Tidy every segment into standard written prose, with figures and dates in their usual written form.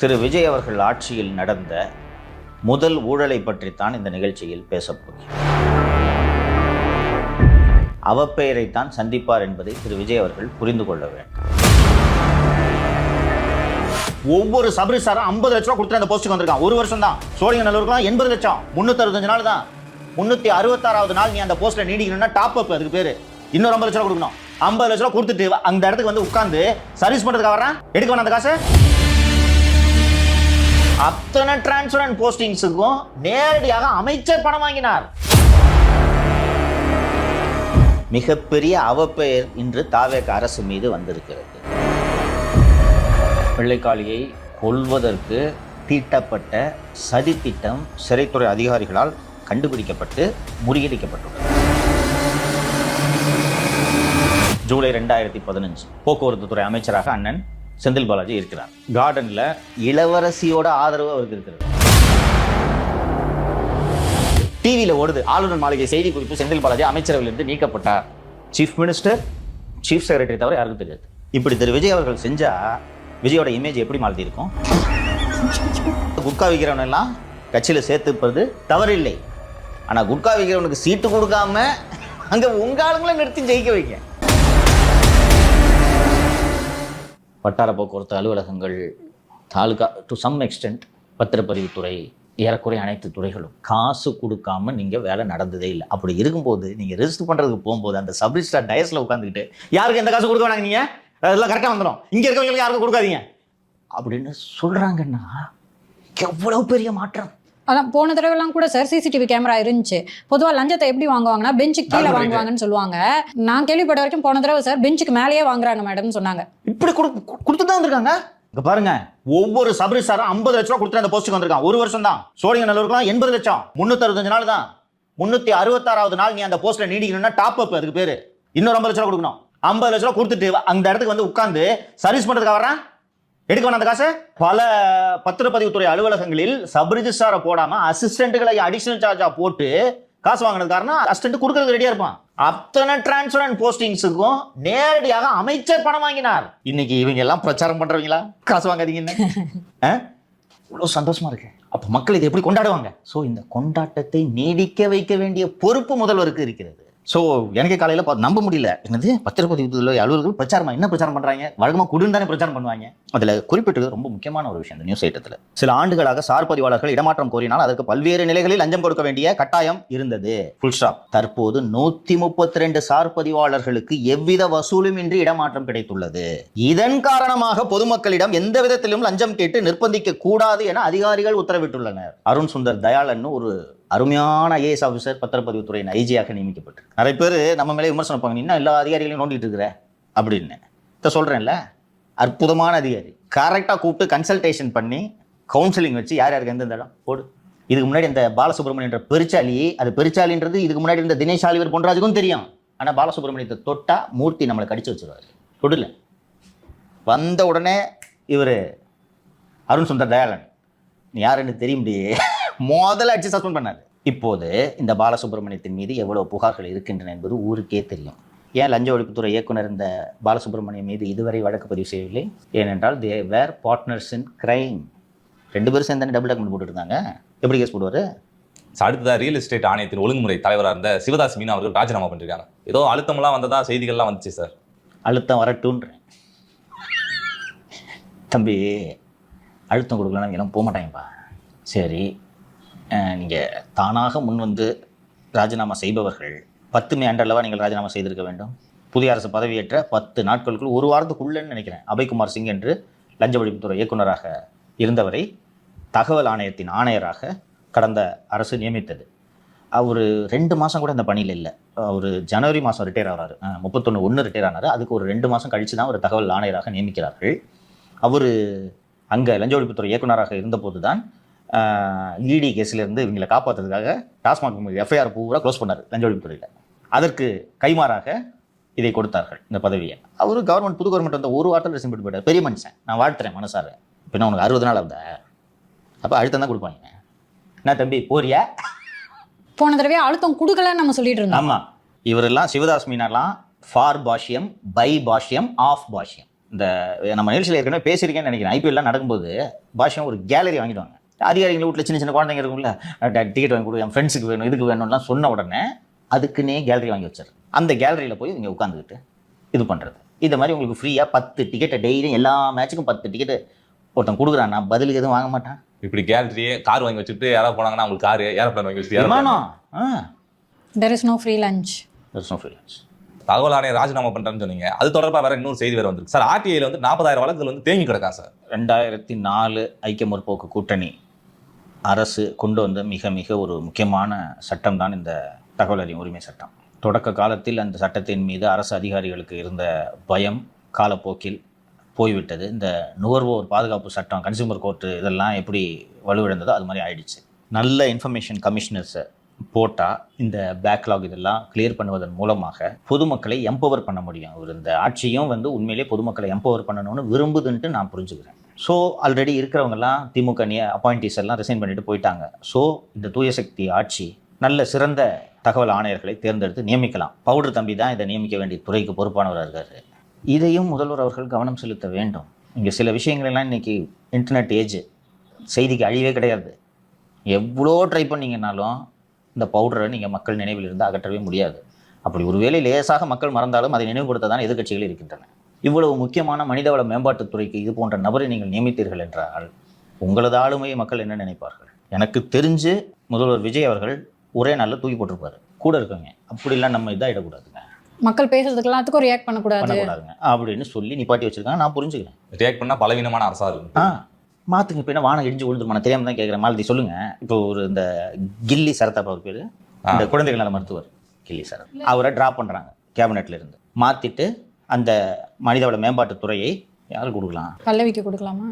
திரு விஜய் அவர்கள் ஆட்சியில் நடந்த முதல் ஊழலை பற்றித்தான் இந்த நிகழ்ச்சியில் பேசப்போகிறேன். அவப்பெயரைத்தான் சந்திப்பார் என்பதை திரு விஜய் அவர்கள் புரிந்து கொள்ள வேண்டும். ஒவ்வொரு சபரிசாரும் 50 லட்சம் ரூபா கொடுத்து அந்த போஸ்ட்டுக்கு வந்திருக்கான். ஒரு வருஷம் தான். சோழிங்கநல்லூருக்குலாம் 80 லட்சம். 365 நாள் தான். 366வது நாள் நீ அந்த போஸ்ட்ல நீடிக்கணும்னா டாப் அப் அதுக்கு பேரு. இன்னொரு 50 லட்சம் ரூபா கொடுக்கணும். 50 லட்சம் ரூபா கொடுத்துட்டு அந்த இடத்துக்கு வந்து உட்கார்ந்து சர்வீஸ் பண்றதுக்கு வர்றான். எடுக்க வேணாம் அந்த காசு. அத்தனை டிரான்ஸ்ஃபர் அண்ட் போஸ்டிங்ஸுக்கும் நேரடியாக அமைச்சர் பணம் வாங்கினார். மிகப்பெரிய அவப்பெயர் இன்று தாவேக அரசு மீது வந்திருக்கிறது. வெள்ளைக்காளியை கொல்வதற்கு தீட்டப்பட்ட சதி திட்டம் சிறைத்துறை அதிகாரிகளால் கண்டுபிடிக்கப்பட்டு முறியடிக்கப்பட்டுள்ளது. ஜூலை 2015 போக்குவரத்து துறை அமைச்சராக அண்ணன் செந்தில் பாலாஜி இருக்கிறார். கார்டன்ல இளவரசியோட ஆதரவு அவருக்கு இருக்கிறது. டிவியில ஓடுது ஆளுநர் மாளிகை செய்தி குறிப்பு, செந்தில் பாலாஜி அமைச்சரவையிலிருந்து நீக்கப்பட்டார். சீஃப் மினிஸ்டர், சீஃப் செக்ரட்டரி தவிர யாருக்கும் தெரியாது. இப்படி திரு விஜய் அவர்கள் செஞ்சா விஜயோட இமேஜ் எப்படி மாற்றி இருக்கும்? குட்கா விற்கிறவன் எல்லாம் கட்சியில சேர்த்துப்பது தவறில்லை. ஆனா குட்கா விற்கிறவனுக்கு சீட்டு கொடுக்காம அங்க உங்க ஆளுங்களை நிறுத்தி ஜெயிக்க வைக்க. வட்டார போக்குவரத்து அலுவலகங்கள், தாலுகா, டு சம் எக்ஸ்டென்ட் பத்திரப்பதிவுத்துறை, ஏறக்குறைய அனைத்து துறைகளும் காசு கொடுக்காம நீங்கள் வேலை நடந்ததே இல்லை. அப்படி இருக்கும்போது நீங்கள் ரெஜிஸ்டர் பண்ணுறதுக்கு போகும்போது அந்த சப்ரிஜிஸ்ட்ரார் டயஸில் உட்காந்துக்கிட்டு யாருக்கு எந்த காசு கொடுக்க வேணாங்க, நீங்கள் அதெல்லாம் கரெக்டாக வந்துடும், இங்கே இருக்கவங்களுக்கு யாருக்கும் கொடுக்காதீங்க அப்படின்னு சொல்கிறாங்கன்னா எவ்வளோ பெரிய மாற்றம். அதான் போன தடவைலாம் கூட சார் சிசிடிவி கேமரா இருந்துச்சு. பொதுவாக லஞ்சத்தை எப்படி வாங்குவாங்கன்னா பெஞ்சுக்கு கீழே வாங்குவாங்கன்னு சொல்லுவாங்க. நான் கேள்விப்பட்ட வரைக்கும் போன தடவை சார் பெஞ்சுக்கு மேலேயே வாங்குறாங்க மேடம் சொன்னாங்க. இப்படி கொடுத்து தான் வந்திருக்காங்க. இங்க பாருங்க, ஒவ்வொரு சபரிசாரும் 50 லட்சம் ரூபா கொடுத்து அந்த போஸ்ட்டுக்கு வந்திருக்கான். ஒரு வருஷம் தான். சோழிங்கநல்லூருக்குலாம் 80 லட்சம். 365 நாள் தான். 366வது நாள் நீ அந்த போஸ்ட்ல நீடிக்கணும்னா டாப் அப் அதுக்கு பேரு. இன்னொரு 50 லட்சம் ரூபா கொடுக்கணும். 50 லட்சம் ரூபா கொடுத்துட்டு அந்த இடத்துக்கு வந்து உட்கார்ந்து சர்வீஸ் பண்றதுக்கு வர்றான். எடுக்க வேணாம் அந்த காசு. பல பத்திரப்பதிவுத்துறை அலுவலகங்களில் சப் ரிஜிஸ்ட்ராரை போடாம அசிஸ்டன்ட்களை அடிஷனல் சார்ஜா போட்டு காசு வாங்கினது காரணம் அசிஸ்டன்ட் கொடுக்கறதுக்கு ரெடியா இருப்பான். அத்தனை டிரான்ஸ்ஃபர் அண்ட் போஸ்டிங்ஸுக்கும் நேரடியாக அமைச்சர் பணம் வாங்கினார். இன்னைக்கு இவங்க எல்லாம் பிரச்சாரம் பண்றவங்களா காசு வாங்காதீங்கன்னு இவ்வளவு சந்தோஷமா இருக்கு. அப்ப மக்கள் இதை எப்படி கொண்டாடுவாங்க? சோ இந்த கொண்டாட்டத்தை நீடிக்க வைக்க வேண்டிய பொறுப்பு முதல்வருக்கு இருக்கிறது. ஸோ எனக்கு காலையில் நம்ப முடியல. என்னது பத்திரப்பதிவு அலுவலர்கள் பிரச்சாரமா என்ன பிரச்சாரம் பண்ணுறாங்க? வழக்கமாக குடுன்னு தானே பிரச்சாரம் பண்ணுவாங்க. அதில் குறிப்பிட்டது ரொம்ப முக்கியமான ஒரு விஷயம். இந்த நியூஸ் ஐட்டத்தில் சில ஆண்டுகளாக சார் பதிவாளர்கள் இடமாற்றம் கோரினால் அதற்கு பல்வேறு நிலைகளில் லஞ்சம் கொடுக்க வேண்டிய கட்டாயம் இருந்தது. Full stop. தற்போது 132 சார் பதிவாளர்களுக்கு எவ்வித வசூலும் இன்றி இடமாற்றம் கிடைத்துள்ளது. இதன் காரணமாக பொதுமக்களிடம் எந்த விதத்திலும் லஞ்சம் கேட்டு நிர்பந்திக்க கூடாது என அதிகாரிகள் உத்தரவிட்டுள்ளனர். அருண் சுந்தர் தயாளன் ஒரு அருமையான ஐஏஎஸ் ஆஃபீஸர் பத்திரப்பதிவுத்துறையின் ஐஜியாக நியமிக்கப்பட்டு நிறைய பேர் நம்ம மேலே விமர்சனம் வைப்பாங்க, இன்னும் எல்லா அதிகாரிகளையும் நோண்டிட்டு இருக்கிற அப்படின்னு. இதை சொல்கிறேன்ல, அற்புதமான அதிகாரி. கரெக்டாக கூப்பிட்டு கன்சல்டேஷன் பண்ணி கவுன்சிலிங் வச்சு யார் யாருக்கு எந்தெந்த இடம் போடு. இதுக்கு முன்னாடி இந்த பாலசுப்ரமணியன்ற பெருச்சாலி, அது பெருச்சாலின்றது இதுக்கு முன்னாடி இருந்த தினேஷ் ஆலிவர் பொன்ராஜுக்கும் தெரியும். ஆனால் பாலசுப்ரமணியத்தை தொட்டா மூர்த்தி நம்மளை கடிச்சு வச்சுருவார். தொடல வந்த உடனே இவர் அருண் சுந்தர் தயாளன் யாருன்னு தெரிய முடியே முதல்ல அடிச்சு சஸ்பெண்ட் பண்ணாரு. இப்போது இந்த பாலசுப்ரமணியத்தின் மீது எவ்வளவு புகார்கள் இருக்கின்றன என்பது ஊருக்கே தெரியும். ஏன் லஞ்ச ஒழிப்புத்துறை இயக்குனர் இந்த பாலசுப்ரமணியம் மீது இதுவரை வழக்கு பதிவு செய்யவில்லை? ஏனென்றால் தே வேர் பார்ட்னர்ஸ் இன் கிரைம். 2 பேரும் சேர்ந்து டபுள் டாக்குமெண்ட் போட்டு இருந்தாங்க. எப்படி கேஸ் போடுவார்? அடுத்ததான் ரியல் எஸ்டேட் ஆணையத்தின் ஒழுங்குமுறை தலைவராக இருந்த சிவதாஸ் மீனா அவர்கள் ராஜினாமா பண்ணிருக்காங்க. ஏதோ அழுத்தம்லாம் வந்ததா செய்திகள்லாம் வந்துச்சு சார். அழுத்தம் வரட்டுன்றேன் தம்பி. அழுத்தம் கொடுக்கலாம் எல்லாம் போக மாட்டாங்கப்பா. சரி, நீங்கள் தானாக முன் வந்து ராஜினாமா செய்பவர்கள் 10 மே அன்றளவா நீங்கள் ராஜினாமா செய்திருக்க வேண்டும். புதிய அரசு பதவியேற்ற 10 நாட்களுக்குள், ஒரு வாரத்துக்குள்ளன்னு நினைக்கிறேன், அபய்குமார் சிங் என்று லஞ்ச ஒழிப்புத்துறை இயக்குநராக இருந்தவரை தகவல் ஆணையத்தின் ஆணையராக கடந்த அரசு நியமித்தது. அவர் 2 மாதம் கூட அந்த பணியில் இல்லை. அவர் ஜனவரி மாதம் ரிட்டையர் ஆகிறாரு. 31/1 ரிட்டையர் ஆனார். அதுக்கு ஒரு 2 மாதம் கழித்து தான் ஒரு தகவல் ஆணையராக நியமிக்கிறார்கள். அவர் அங்கே லஞ்ச ஒழிப்புத்துறை இயக்குநராக இருந்தபோது தான் இடி கேஸிலிருந்து இவங்களை காப்பாற்றுறதுக்காக டாஸ்மாக் எஃப்ஐஆர் பூரா க்ளோஸ் பண்ணார் லஞ்ச ஒழிப்புத்துறையில். அதற்கு கைமாறாக இதை கொடுத்தார்கள், இந்த பதவியை. அவர் கவர்மெண்ட், புது கவர்மெண்ட் வந்த ஒரு வாரத்தில் ரிசைன் பண்ணிட்டு போயிட்டார். பெரிய மனுஷன், நான் வாழ்த்துறேன் மனசார. இப்போ உனக்கு 60 நாள் ஆகுதா? அப்போ அழுத்தம் தான் கொடுப்பாங்க. என்ன தம்பி போறியா? போன தடவை அழுத்தம் கொடுக்கலன்னு நம்ம சொல்லிட்டு இருந்தோம். ஆமாம், இவரெல்லாம் சிவதாஸ் மீனாலாம் for Bhashyam, by Bhashyam, of Bhashyam. இந்த நம்ம நிகழ்ச்சியில் ஏற்கனவே பேசியிருக்கேன்னு நினைக்கிறேன். ஐபிஎல்லாம் நடக்கும்போது பாஷம் ஒரு கேலரி வாங்கிடுவாங்க. அதிகாரிகள் வீட்டில் சின்ன சின்ன குழந்தைங்க இருக்கும்ல, டிக்கெட் வாங்கி கொடு, என் ஃப்ரெண்ட்ஸுக்கு வேணும், இதுக்கு வேணும்லாம் சொன்ன உடனே அதுக்குன்னே கேலரி வாங்கி வச்சார். அந்த கேலரியில் போய் இங்கே உட்காந்துக்கிட்டு இது பண்ணுறது. இந்த மாதிரி உங்களுக்கு ஃப்ரீயாக 10 டிக்கெட்டை டெய்லியும் எல்லா மேட்சுக்கும் 10 டிக்கெட்டு ஒருத்தன் கொடுக்குறான், நான் பதிலுக்கு எதுவும் வாங்க மாட்டேன். இப்படி கேலரியே கார் வாங்கி வச்சுட்டு யாராவது போனாங்கன்னா அவங்களுக்கு கார் ஏரோப்ளேன் வாங்கி வச்சுட்டு விமானம். there is no free lunch. There's no free lunch. தகவல் ஆணையம் ராஜினாமா பண்றேன்னு சொன்னீங்க. அது தொடர்பாக வேற இன்னொரு செய்தி வேற வந்திருக்கு சார். ஆர்டிஐல வந்து 40,000 வழக்குகள் வந்து தேங்கி கிடக்கா சார். 2004 ஐக்கிய முற்போக்கு கூட்டணி அரசு கொண்டு வந்த மிக மிக ஒரு முக்கியமான சட்டம் தான் இந்த தகவல் அறியும் உரிமை சட்டம். தொடக்க காலத்தில் அந்த சட்டத்தின் மீது அரசு அதிகாரிகளுக்கு இருந்த பயம் காலப்போக்கில் போய்விட்டது. இந்த நுகர்வோர் பாதுகாப்பு சட்டம், கன்சியூமர் கோர்ட்டு இதெல்லாம் எப்படி வலுவிழந்ததோ அது மாதிரி ஆயிடுச்சு. நல்ல இன்ஃபர்மேஷன் கமிஷனர்ஸை போட்டால் இந்த பேக்லாக் இதெல்லாம் கிளியர் பண்ணுவதன் மூலமாக பொதுமக்களை எம்பவர் பண்ண முடியும். ஒரு இந்த ஆட்சியும் வந்து உண்மையிலே பொதுமக்களை எம்பவர் பண்ணணும்னு விரும்புதுன்ட்டு நான் புரிஞ்சுக்கிறேன். ஸோ ஆல்ரெடி இருக்கிறவங்கெல்லாம் திமுக அப்பாயிண்டிஸ் எல்லாம் ரிசைன் பண்ணிட்டு போயிட்டாங்க. ஸோ இந்த தூய சக்தி ஆட்சி நல்ல சிறந்த தகவல் ஆணையர்களை தேர்ந்தெடுத்து நியமிக்கலாம். பவுடர் தம்பி தான் இதை நியமிக்க வேண்டிய துறைக்கு பொறுப்பானவராக இருக்காரு. இதையும் முதல்வர் அவர்கள் கவனம் செலுத்த வேண்டும். இங்கே சில விஷயங்களெல்லாம் இன்றைக்கி இன்டர்நெட் ஏஜ், செய்திக்கு அழிவே கிடையாது. எவ்வளோ ட்ரை பண்ணிங்கனாலும் இந்த பவுடரை நீங்கள் மக்கள் நினைவில் இருந்து அகற்றவே முடியாது. அப்படி ஒருவேளை லேசாக மக்கள் மறந்தாலும் அதை நினைவுபடுத்த தான் எதிர்க்கட்சிகள் இருக்கின்றன. இவ்வளவு முக்கியமான மனிதவள மேம்பாட்டுத்துறைக்கு இது போன்ற நபரை நீங்கள் நியமித்தீர்கள் என்றால் உங்களது ஆளுமையை மக்கள் என்ன நினைப்பார்கள்? எனக்கு தெரிஞ்சு முதல்வர் விஜய் அவர்கள் ஒரே நாளில் தூக்கி போட்டிருப்பாரு. கூட இருக்கவங்க அப்படிலாம் நம்ம இதாகிடக்கூடாதுங்க, மக்கள் பேசுறதுக்கு எல்லாத்துக்கும் ரியாக்ட் பண்ணக்கூடாதுங்க அப்படின்னு சொல்லி நிப்பாட்டி வச்சிருக்காங்க. நான் புரிஞ்சுக்கிறேன். ரியாக்ட் பண்ணால் பலவீனமான அரசா இருக்கும். மாற்றுங்க. இப்போ என்ன வானம் இடிஞ்சு விழுந்துருமா? நான் தெரியாமல் தான் கேட்குறேன். மாலதி சொல்லுங்கள். இப்போ ஒரு இந்த கில்லி சரத் அவர் பேர், இந்த குழந்தைகள் நல மருத்துவர் கில்லி சரத், அவரை ட்ராப் பண்ணுறாங்க கேபினெட்ல இருந்து. மாற்றிட்டு அந்த மனிதவள மேம்பாட்டுத் துறையை யாருக்கு கொடுக்கலாம்? பல்லவிக்கு கொடுக்கலாமா?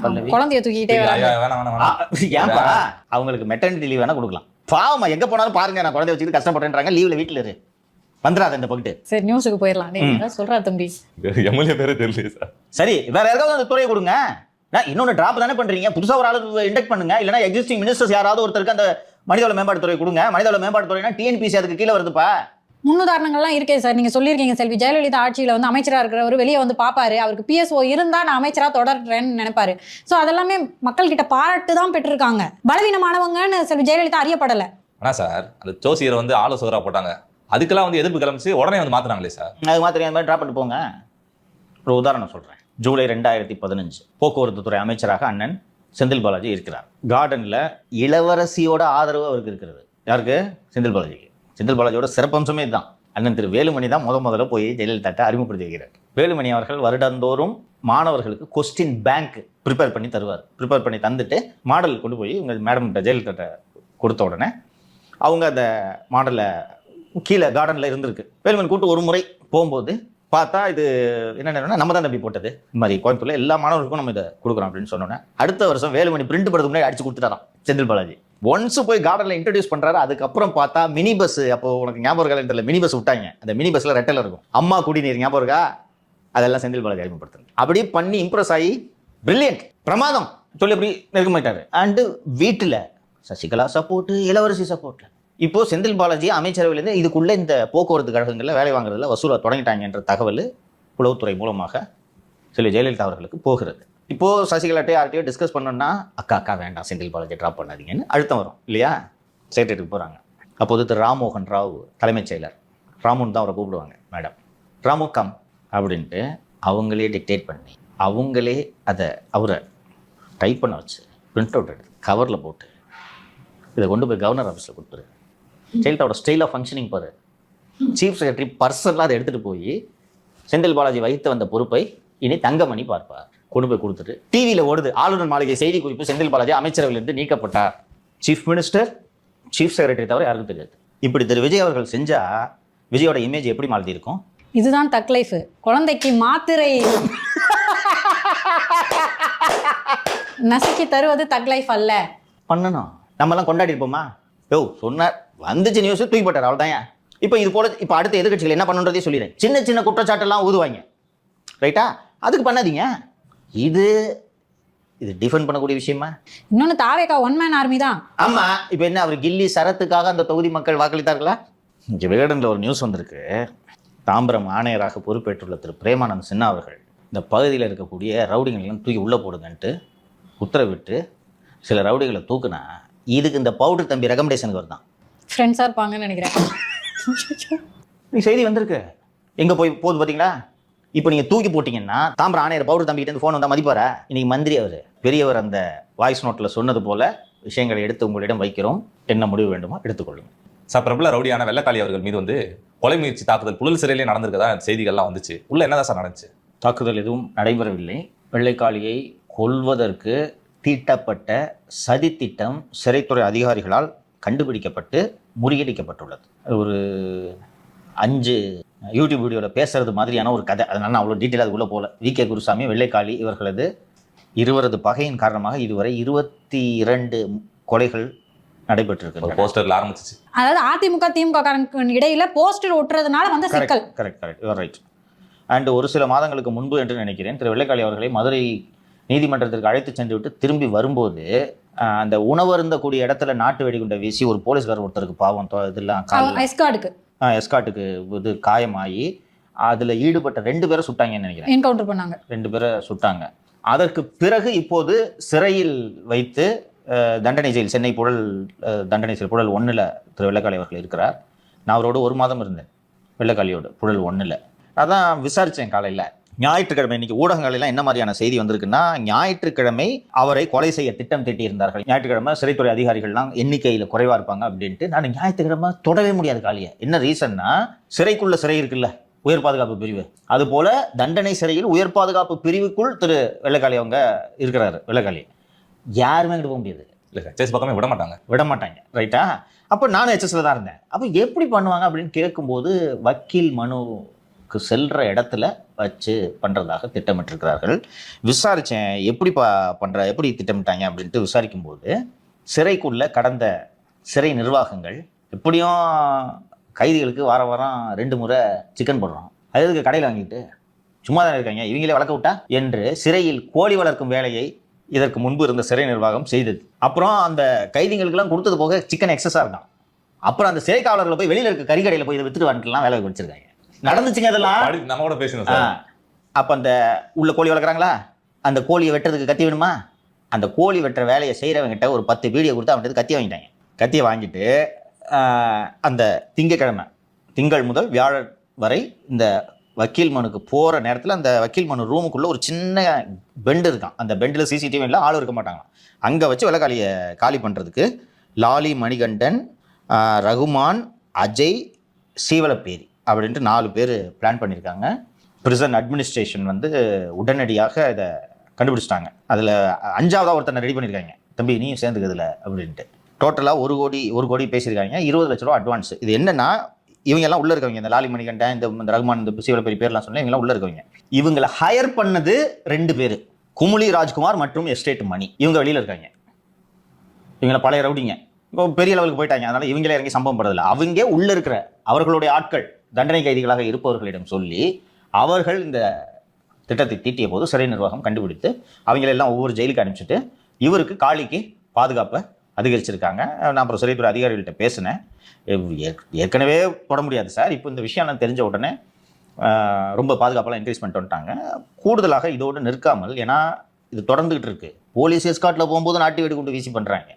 பல்லவி குழந்தைய தூக்கிட்டே ஏன்பா அவங்களுக்கு மெட்டர்னிட்டி லீவ் வேணா கொடுக்கலாம். பாவமா எங்கே போனாலும் பாருங்க, நான் குழந்தைய வச்சுக்கிட்டு கஷ்டப்படுறேன்றாங்க, லீவில் வீட்டில் இரு, வந்துடாத இந்த பக்கிட்டு. சரி, நியூஸுக்கு போயிடலாம். சொல்றா தம்பி, எம்எல்ஏ பேரே தெரியல சார். சரி, வேற யாராவது அந்த துறையை கொடுங்க. இன்னொன்று ட்ராப் தானே பண்ணுறீங்க, புதுசாக ஒரு ஆளுக்கு இண்டக்ட் பண்ணுங்க. இல்லைனா எக்ஸிஸ்டிங் மினிஸ்டர்ஸ் யாராவது ஒருத்தருக்கு அந்த மனிதவள மேம்பாட்டு துறை கொடுங்க. மனிதவள மேம்பாட்டு துறைனா டிஎன்பிசி அதுக்கு கீழே வருதுப்பா. முன்னுதாரணங்கள்லாம் இருக்கே சார். நீங்க சொல்லியிருக்கீங்க, செல்வி ஜெயலலிதா ஆட்சியில வந்து அமைச்சரா இருக்கிறவர் வெளியே வந்து பாப்பாரு, அவருக்கு பிஎஸ்ஓ இருந்தா நான் அமைச்சரா தொடர்றேன்னு நினைப்பாரு. ஸோ அதெல்லாமே மக்கள் கிட்ட பாராட்டு தான் பெற்றிருக்காங்க. பலவீனமானவங்கன்னு செல்வி ஜெயலலிதா அறியப்படலை. ஆனா சார் அந்த ஜோசியரை வந்து ஆலோசகராக போட்டாங்க, அதுக்கெல்லாம் வந்து எதிர்ப்பு கிளம்பிச்சு உடனே வந்து மாத்தினாங்களே சார். அது மாத்திரம் அந்த மாதிரி ட்ராப் பண்ணிட்டு போங்க. ஒரு உதாரணம் சொல்கிறேன். ஜூலை 2015 போக்குவரத்து துறை அமைச்சராக அண்ணன் செந்தில் பாலாஜி இருக்கிறார். கார்டனில் இளவரசியோட ஆதரவு அவருக்கு இருக்கிறது. யாருக்கு? செந்தில் பாலாஜிக்கு. செந்தில் பாலாஜியோட சிறப்பம்சமே இதுதான். அண்ணன் திரு வேலுமணி தான் முதல்ல போய் ஜெயலலிதாட்ட அறிமுகப்படுத்தி வைக்கிறார். வேலுமணி அவர்கள் வருடந்தோறும் மாணவர்களுக்கு கொஸ்டின் பேங்க் ப்ரிப்பேர் பண்ணி தருவார். ப்ரிப்பேர் பண்ணி தந்துட்டு மாடல் கொண்டு போய் உங்கள் மேடம்கிட்ட ஜெயலலிதாட்ட கொடுத்த உடனே அவங்க அந்த மாடலை கீழே கார்டனில் இருந்திருக்கு. வேலுமணி கூட்டு ஒரு முறை போகும்போது பார்த்தா இது என்னென்னா நம்ம தான் தம்பி போட்டது, இந்த மாதிரி கோயம்புத்தூர்ல எல்லா மாணவர்களுக்கும் நம்ம இதை கொடுக்குறோம் அப்படின்னு சொன்னோன்னே அடுத்த வருஷம் வேலுமணி பிரிண்ட் படுறதுக்கு முன்னாடி அடிச்சு கொடுத்துட்டாராம் செந்தில் பாலாஜி. ஒன்ஸ் போய் கார்டனில் இன்ட்ரடியூஸ் பண்ணுறாரு. அதுக்கப்புறம் பார்த்தா மினி பஸ், அப்போ உனக்கு ஞாபகம் இருக்கா, மினி பஸ் விட்டாங்க. அந்த மினி பஸ்ஸில் ரெட்டல் இருக்கும், அம்மா குடிநீர் ஞாபகம் இருக்கா, அதெல்லாம் செந்தில் பாலாஜி அறிமுகப்படுத்துங்க. அப்படி பண்ணி இம்ப்ரெஸ் ஆகி பிரில்லியன்ட் பிரமாதம் சொல்லி அப்படி நெருக்கமாயிட்டாரு. அண்டு வீட்டில் சசிகலா சப்போர்ட்டு, இளவரசி சப்போர்ட்டு. இப்போ செந்தில் பாலாஜி அமைச்சரவையிலேருந்து இதுக்குள்ளே இந்த போக்குவரத்து கழகங்களில் வேலை வாங்குறதுல வசூலாக தொடங்கிட்டாங்கன்ற தகவல் உளவுத்துறை மூலமாக செல்வி ஜெயலலிதா அவர்களுக்கு போகிறது. இப்போது சசிகலாட்டே யார்ட்டையோ டிஸ்கஸ் பண்ணோன்னா அக்கா வேண்டாம் செந்தில் பாலாஜி ட்ராப் பண்ணாதீங்கன்னு அழுத்தம் வரும் இல்லையா? செக்ரட்டரிக்கு போகிறாங்க. அப்போது திரு ராம்மோகன் ராவ் தலைமைச் செயலர், ராமுன்னு தான் அவரை கூப்பிடுவாங்க, மேடம் ராமு கம் அப்படின்ட்டு அவங்களே டிக்டேட் பண்ணி அவங்களே அதை அவரை டைப் பண்ண வச்சு பிரிண்ட் அவுட் எடுத்து கவரில் போட்டு இதை கொண்டு போய் கவர்னர் ஆஃபீஸில் கொடுத்துரு. ஜெயலலிதாவோட ஸ்டைல் ஆஃப் ஃபங்க்ஷனிங் பாரு. சீஃப் செக்ரட்டரி பர்சனலாக அதை எடுத்துகிட்டு போய் செந்தில் பாலாஜி வகித்து வந்த பொறுப்பை இனி தங்கமணி பார்ப்பார். கொண்டு போய் கொடுத்துட்டு டிவியில் ஓடுது ஆளுநர் மாளிகை செய்தி குறிப்பு, செந்தில் பாலாஜி அமைச்சரவையிலிருந்து நீக்கப்பட்டார். சீஃப் மினிஸ்டர், சீஃப் செக்ரட்டரி தவிர யாருக்கும் தெரியாது. இப்படி திரு விஜய் அவர்கள் செஞ்சா விஜயோட இமேஜ் எப்படி மாறி இருக்கும்? இதுதான் தக் லைஃப். குழந்தைக்கு மாத்திரை நசுக்கி தருவது தக் லைஃப் அல்ல. பண்ணணும். நம்மலாம் கொண்டாடி இருப்போமா? யோ சொன்னார், வந்துச்சு நியூஸ், தூக்கி போட்டார், அவ்வளோதான். இப்போ இது போல இப்போ அடுத்த எதிர்க்கட்சிகள் என்ன பண்ணுன்றதே சொல்லிடுறேன். சின்ன சின்ன குற்றச்சாட்டெல்லாம் ஊதுவாங்க, ரைட்டா? அதுக்கு பண்ணாதீங்க. இது டிஃபெண்ட் பண்ணக்கூடிய விஷயமா? இன்னொன்று தாவேகா ஒன் மேன் ஆர்மி தான். ஆமாம். இப்போ என்ன அவர் கில்லி சரத்துக்காக அந்த தொகுதி மக்கள் வாக்களித்தார்களா? இங்கே விகடனில் ஒரு நியூஸ் வந்திருக்கு. தாம்பரம் ஆணையராக பொறுப்பேற்றுள்ள திரு பிரேமானந்த் சின்ஹா அவர்கள் இந்த பகுதியில் இருக்கக்கூடிய ரவுடிகளெல்லாம் தூக்கி உள்ளே போடுங்கன்ட்டு உத்தரவிட்டு சில ரவுடிகளை தூக்குனா இதுக்கு இந்த பவுடர் தம்பி ரெக்கமெண்டேஷனுக்கு வருதான். ஃப்ரெண்ட்ஸாக இருப்பாங்கன்னு நினைக்கிறேன். நீ செய்தி வந்திருக்கு எங்கே போகுது பார்த்தீங்களா? இப்போ நீங்கள் தூக்கி போட்டிங்கன்னா தாம்பரம் ஆணையர் பவுடர் தம்பிக்கிட்ட ஃபோன் வந்தால் மதிப்பாரா? இன்னைக்கு மந்திரி அவர் பெரியவர் அந்த வாய்ஸ் நோட்டில் சொன்னது போல விஷயங்களை எடுத்து உங்களிடம் வைக்கிறோம், என்ன முடிவு வேண்டுமோ எடுத்துக்கொள்ளுங்க. சார், பிரபல ரவுடியான வெள்ளக்காளி அவர்கள் மீது வந்து கொலை முயற்சி தாக்குதல் புழல் சிறையிலே நடந்திருக்கதா செய்திகள்லாம் வந்துச்சு. உள்ள என்னதான் சார் நடந்துச்சு? தாக்குதல் எதுவும் நடைபெறவில்லை. வெள்ளைக்காளியை கொல்வதற்கு தீட்டப்பட்ட சதி திட்டம் சிறைத்துறை அதிகாரிகளால் கண்டுபிடிக்கப்பட்டு முறியடிக்கப்பட்டுள்ளது. ஒரு 5 யூடியூப் வீடியோவில் பேசுறது மாதிரியான ஒரு கதை. அதனால நான் அவ்வளோ டீட்டெயில் அதுக்குள்ளே போகல. வி.கே. குருசாமி, வெள்ளைக்காளி இவர்களது இருவரது பகையின் காரணமாக இதுவரை 22 கொலைகள் நடைபெற்றிருக்கு. போஸ்டர்ல ஆரம்பிச்சிச்சு. அதாவது அதிமுக திமுக இடையில போஸ்டர் ஒட்டுறதுனால வந்து சிக்கல். Correct you are right. அண்ட் ஒரு சில மாதங்களுக்கு முன்பு என்று நினைக்கிறேன் திரு வெள்ளைக்காளி அவர்களை மதுரை நீதிமன்றத்திற்கு அழைத்து சென்று விட்டு திரும்பி வரும்போது அந்த உணவருந்தக்கூடிய இடத்துல நாட்டு வெடிகுண்டை வீசி ஒரு போலீஸ்காரர் ஒருத்தருக்கு பாவம் இதெல்லாம் எஸ்காட்டுக்கு இது காயமாகி அதில் ஈடுபட்ட 2 பேரை சுட்டாங்கன்னு நினைக்கிறேன். என்கவுண்டர் பண்ணாங்க. 2 பேரை சுட்டாங்க. அதற்கு பிறகு இப்போது சிறையில் வைத்து தண்டனை செயல் சென்னை புழல் தண்டனை செயல் புழல் 1ல் திரு வெள்ளைக்காளி அவர்கள் இருக்கிறார். நான் அவரோடு 1 மாதம் இருந்தேன் வெள்ளைக்காளியோடு புழல் 1ல். அதான் விசாரித்தேன் காலையில். ஞாயிற்றுக்கிழமை இன்னைக்கு ஊடகங்களெல்லாம் என்ன மாதிரியான செய்தி வந்திருக்குன்னா, ஞாயிற்றுக்கிழமை அவரை கொலை செய்ய திட்டம் தீட்டியிருந்தார்கள். ஞாயிற்றுக்கிழமை சிறைத்துறை அதிகாரிகள்லாம் எண்ணிக்கையில் குறைவாக இருப்பாங்க அப்படின்ட்டு நான் ஞாயிற்றுக்கிழமை தொடவே முடியாது காலியை. என்ன ரீசன்னா, சிறைக்குள்ள சிறை இருக்குல்ல, உயர் பாதுகாப்பு பிரிவு, அதுபோல தண்டனை சிறையில் உயர் பாதுகாப்பு பிரிவுக்குள் திரு வெள்ளைக்காளி அவங்க இருக்கிறாரு. வெள்ளைக்காளி யாருமே கிட்ட போக முடியாது, பக்கமே விட மாட்டாங்க. ரைட்டா? அப்போ நானும் HSல தான் இருந்தேன். அப்போ எப்படி பண்ணுவாங்க அப்படின்னு கேட்கும்போது வக்கீல் மனுக்கு செல்ற இடத்துல வச்சு பண்ணுறதாக திட்டமிட்டிருக்கிறார்கள். விசாரித்தேன் எப்படி திட்டமிட்டாங்க அப்படின்ட்டு. விசாரிக்கும்போது சிறைக்குள்ள கடந்த சிறை நிர்வாகங்கள் எப்படியும் கைதிகளுக்கு வாரம் 2 முறை சிக்கன் போடுறோம், அதுக்கு கடையில் வாங்கிட்டு சும்மா தானே இருக்காங்க, இவங்களே வளர்க்க விட்டா என்று சிறையில் கோழி வளர்க்கும் வேலையை இதற்கு முன்பு இருந்த சிறை நிர்வாகம் செய்தது. அப்புறம் அந்த கைதிகளுக்கெல்லாம் கொடுத்தது போக சிக்கன் எக்ஸஸாக இருக்கான். அப்புறம் அந்த சிறை காவலர்களை போய் வெளியில் இருக்க கறிக்கடையில் போய் இதை வித்துட்டு வந்துட்டுலாம் வேலை வச்சிருக்காங்க. நடந்துச்சுங்க அதெல்லாம். நம்ம கூட பேசணும். அப்போ அந்த உள்ள கோழி வளர்க்குறாங்களா, அந்த கோழியை வெட்டுறதுக்கு கத்தி வேணுமா, அந்த கோழி வெட்டுற வேலையை செய்கிறவங்கிட்ட ஒரு 10 வீடியோ கொடுத்து அவன்கிட்ட கத்தியை வாங்கிட்டாங்க. கத்தியை வாங்கிட்டு அந்த திங்கள் முதல் வியாழன் வரை இந்த வக்கீல் மனுக்கு போகிற நேரத்தில் அந்த வக்கீல் மனு ரூமுக்குள்ளே ஒரு சின்ன பெண்டு இருக்கான். அந்த பெண்டில் CCTV இல்லை, ஆளும் இருக்க மாட்டாங்க. அங்கே வச்சு வெள்ளைக்காளியை காலி பண்ணுறதுக்கு லாலி, மணிகண்டன், ரகுமான், அஜய், சீவலப்பேரி அப்படின்ட்டு 4 பேர் பிளான் பண்ணியிருக்காங்க. பிரிசன் அட்மினிஸ்ட்ரேஷன் வந்து உடனடியாக இதை கண்டுபிடிச்சிட்டாங்க. அதில் 5ஆவதாக ஒருத்தனை ரெடி பண்ணியிருக்காங்க, தம்பி நீயும் சேர்ந்துக்கிறதுல அப்படின்ட்டு. டோட்டலாக 1 கோடி பேசியிருக்காங்க. 20 லட்ச ரூபா அட்வான்ஸ். இது என்னன்னா, இவங்க எல்லாம் உள்ள இருக்கவங்க, இந்த லாலி, மணிகண்டன், இந்த ரகுமான், இந்த சீவலப்பேரி பேர்லாம் சொன்னேன், இவங்கெல்லாம் உள்ள இருக்கவங்க. இவங்களை ஹையர் பண்ணது 2 பேர், குமுளி ராஜ்குமார் மற்றும் எஸ்டேட் மணி. இவங்க வெளியில் இருக்காங்க. இவங்களை பழைய ரவுடிங்க, இப்போ பெரிய லெவலுக்கு போயிட்டாங்க. அதனால இவங்களே இறங்கி சம்பவம் படுறதில்ல. அவங்க உள்ள இருக்கிற அவர்களுடைய ஆட்கள், தண்டனை கைதிகளாக இருப்பவர்களிடம் சொல்லி அவர்கள் இந்த திட்டத்தை தீட்டிய போது சிறை நிர்வாகம் கண்டுபிடித்து அவங்களெல்லாம் ஒவ்வொரு ஜெயிலுக்கு அனுப்பிச்சிட்டு இவருக்கு காளிக்கு பாதுகாப்பை அதிகரிச்சிருக்காங்க. நான் அப்புறம் சிறைத்துறை அதிகாரிகள்கிட்ட பேசினேன். ஏற்கனவே போட முடியாது சார், இப்போ இந்த விஷயம் நான் தெரிஞ்ச உடனே ரொம்ப பாதுகாப்பெல்லாம் இன்க்ரீஸ் பண்ணிட்டு வந்துட்டாங்க. கூடுதலாக இதோடு நிற்காமல், ஏன்னா இது தொடர்ந்துகிட்டு இருக்கு. போலீஸ் எஸ்காட்டில் போகும்போது நாட்டு வெடி கொண்டு வீசி பண்ணுறாங்க.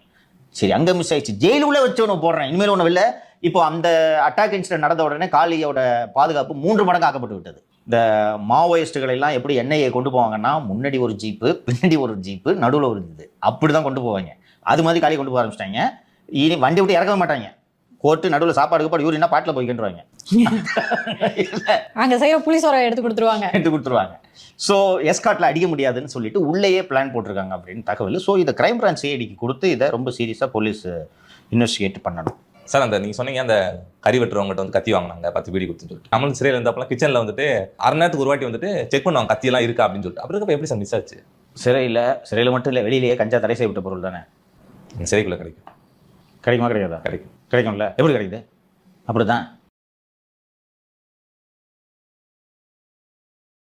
சரி, அங்கே மிஸ் ஆயிடுச்சு, ஜெயிலுக்குள்ளே வச்சு ஒன்று போடுறேன், இனிமேல் ஒன்றும் இல்லை. இப்போ அந்த அட்டாக் இன்சிடென்ட் நடந்த உடனே காளியோட பாதுகாப்பு 3 மடங்கு ஆக்கப்பட்டு விட்டது. இந்த மாவோயிஸ்டுகளை எல்லாம் எப்படி எண்ணெயை கொண்டு போவாங்கன்னா, முன்னாடி ஒரு ஜீப்பு, பின்னாடி ஒரு ஜீப்பு, நடுவில் ஒரு இது, அப்படி தான் கொண்டு போவாங்க. அது மாதிரி காலி கொண்டு போக ஆரம்பிச்சிட்டாங்க. இனி வண்டி விட்டு இறக்கவே மாட்டாங்க. கோர்ட்டு நடுவில் சாப்பாடு யூரினா பாட்டில் போய்க்கின்றாங்க. அங்கே செய்ய புளிசோரை எடுத்து கொடுத்துருவாங்க. ஸோ எஸ்காட்டில் அடிக்க முடியாதுன்னு சொல்லிட்டு உள்ளேயே பிளான் போட்டிருக்காங்க அப்படின்னு தகவல். ஸோ இதை கிரைம் பிரான்ச் சிஐடிக்கு கொடுத்து இதை ரொம்ப சீரியஸாக போலீஸ் இன்வெஸ்டிகேட் பண்ணணும். சார், அந்த நீங்கள் சொன்னீங்க அந்த கறி வெட்டுறவங்ககிட்ட வந்து கத்தி வாங்கினாங்க 10 வீடி கொடுத்துன்னு சொல்லிட்டு. நம்மளும் சிறையில் இருந்தப்பெல்லாம் கிச்சனில் வந்துட்டு அரை நேரத்துக்கு ஒரு வாட்டி வந்துட்டு செக் பண்ணுவாங்க கத்தியெல்லாம் இருக்கா அப்படின்னு சொல்லிட்டு. அப்புறம் எப்படி சார் மிஸ் ஆச்சு? சிறையில் மட்டும் இல்லை, வெளியிலேயே கஞ்சா தடை செய்யப்பட்ட பொருள் தானே சிறைக்குள்ளே கிடைக்குமா? கிடையாதா? கிடைக்கும்ல. எப்படி கிடைக்குது? அப்படி தான்